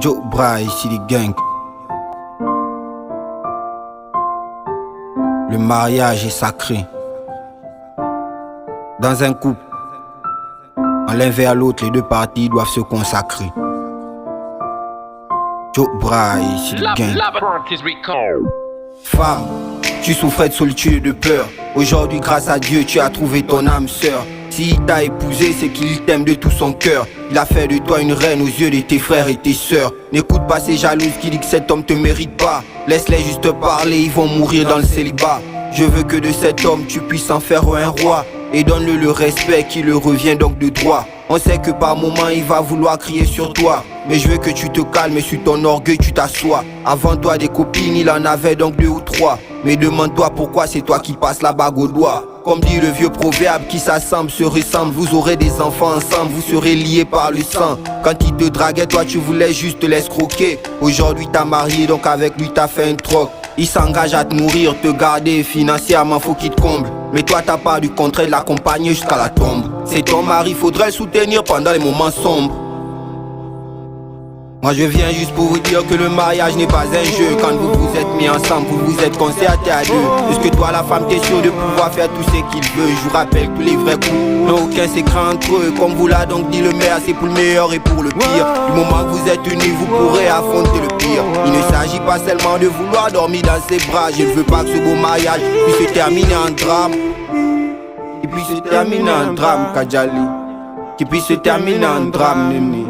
Joe Bra ici les gangs. Le mariage est sacré. Dans un couple, en l'un vers l'autre, les deux parties doivent se consacrer. Joe Bra ici les gangs. Femme, tu souffrais de solitude et de peur. Aujourd'hui, grâce à Dieu, tu as trouvé ton âme sœur. S'il t'a épousé, c'est qu'il t'aime de tout son cœur. Il a fait de toi une reine aux yeux de tes frères et tes sœurs. N'écoute pas ces jalouses qui disent que cet homme te mérite pas. Laisse-les juste parler, ils vont mourir dans le célibat. Je veux que de cet homme tu puisses en faire un roi. Et donne-le le respect qui le revient donc de droit. On sait que par moments il va vouloir crier sur toi, mais je veux que tu te calmes et sur ton orgueil tu t'assois. Avant toi des copines, il en avait donc 2 ou 3. Mais demande-toi pourquoi c'est toi qui passes la bague au doigt. Comme dit le vieux proverbe, qui s'assemble se ressemble. Vous aurez des enfants ensemble, vous serez liés par le sang. Quand il te draguait, toi tu voulais juste te l'escroquer. Aujourd'hui t'as marié, donc avec lui t'as fait un troc. Il s'engage à te nourrir, te garder, financièrement faut qu'il te comble. Mais toi t'as pas du contraire de l'accompagner jusqu'à la tombe. C'est ton mari, faudrait le soutenir pendant les moments sombres. Moi je viens juste pour vous dire que le mariage n'est pas un jeu. Quand vous vous êtes mis ensemble, vous vous êtes concertés à deux. Est-ce que toi la femme t'es sûr de pouvoir faire tout ce qu'il veut? Je vous rappelle que les vrais coups n'ont aucun secret entre eux. Comme vous l'a donc dit le maire, c'est pour le meilleur et pour le pire. Du moment que vous êtes unis, vous pourrez affronter le pire. Il ne s'agit pas seulement de vouloir dormir dans ses bras. Je ne veux pas que ce beau mariage puisse se terminer en drame. Qu'il puisse se terminer en drame, Kajali. Qu'il puisse se terminer en drame, Néné.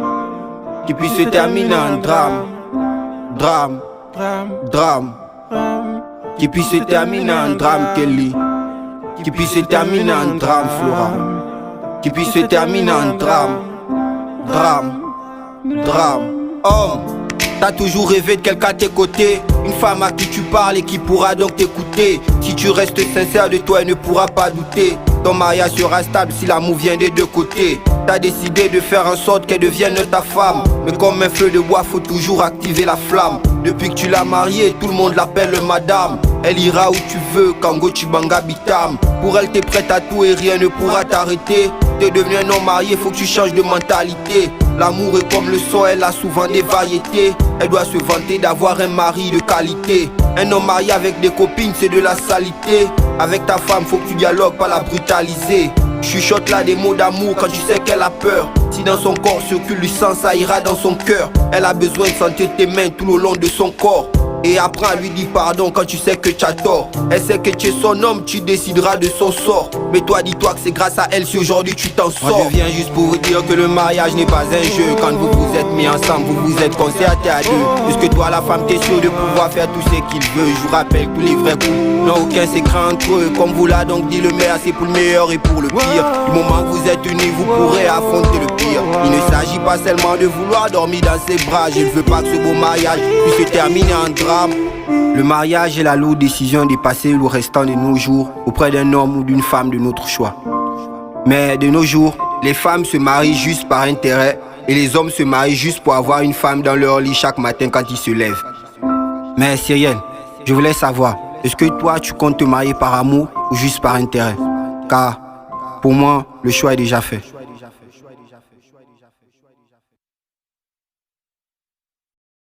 Qui puisse se terminer en drame, drame, drame. Qui puisse se terminer en drame, Kelly. Qui puisse se terminer en drame, Flora. Qui puisse se terminer en drame, drame, drame. Homme, t'as toujours rêvé de quelqu'un à tes côtés. Une femme à qui tu parles et qui pourra donc t'écouter. Si tu restes sincère de toi, elle ne pourra pas douter. Ton mariage sera stable si l'amour vient des deux côtés. T'as décidé de faire en sorte qu'elle devienne ta femme. Mais comme un feu de bois, faut toujours activer la flamme. Depuis que tu l'as mariée, tout le monde l'appelle madame. Elle ira où tu veux, Kango Chibanga Bitam. Pour elle t'es prête à tout et rien ne pourra t'arrêter. T'es devenu un homme marié, faut que tu changes de mentalité. L'amour est comme le son, elle a souvent des variétés. Elle doit se vanter d'avoir un mari de qualité. Un homme marié avec des copines, c'est de la salité. Avec ta femme, faut que tu dialogues, pas la brutaliser. Chuchote là des mots d'amour quand tu sais qu'elle a peur. Si dans son corps circule du sang, ça ira dans son cœur. Elle a besoin de sentir tes mains tout le long de son corps. Et apprends à lui dire pardon quand tu sais que tu as tort. Elle sait que tu es son homme, tu décideras de son sort. Mais toi dis-toi que c'est grâce à elle si aujourd'hui tu t'en sors. Moi je viens juste pour vous dire que le mariage n'est pas un jeu. Quand vous vous êtes mis ensemble, vous vous êtes concertés à deux. Est-ce que toi la femme t'es sûr de pouvoir faire tout ce qu'il veut? Je vous rappelle que les vrais coups n'ont aucun secret entre eux. Comme vous l'a donc dit le maire, c'est pour le meilleur et pour le pire. Du moment que vous êtes unis, vous pourrez affronter le pire. Il ne s'agit pas seulement de vouloir dormir dans ses bras. Je ne veux pas que ce beau mariage puisse se terminer en drame. Le mariage est la lourde décision de passer le restant de nos jours auprès d'un homme ou d'une femme de notre choix. Mais de nos jours, les femmes se marient juste par intérêt et les hommes se marient juste pour avoir une femme dans leur lit chaque matin quand ils se lèvent. Mais Cyrielle, je voulais savoir, est-ce que toi tu comptes te marier par amour ou juste par intérêt? Car pour moi, le choix est déjà fait.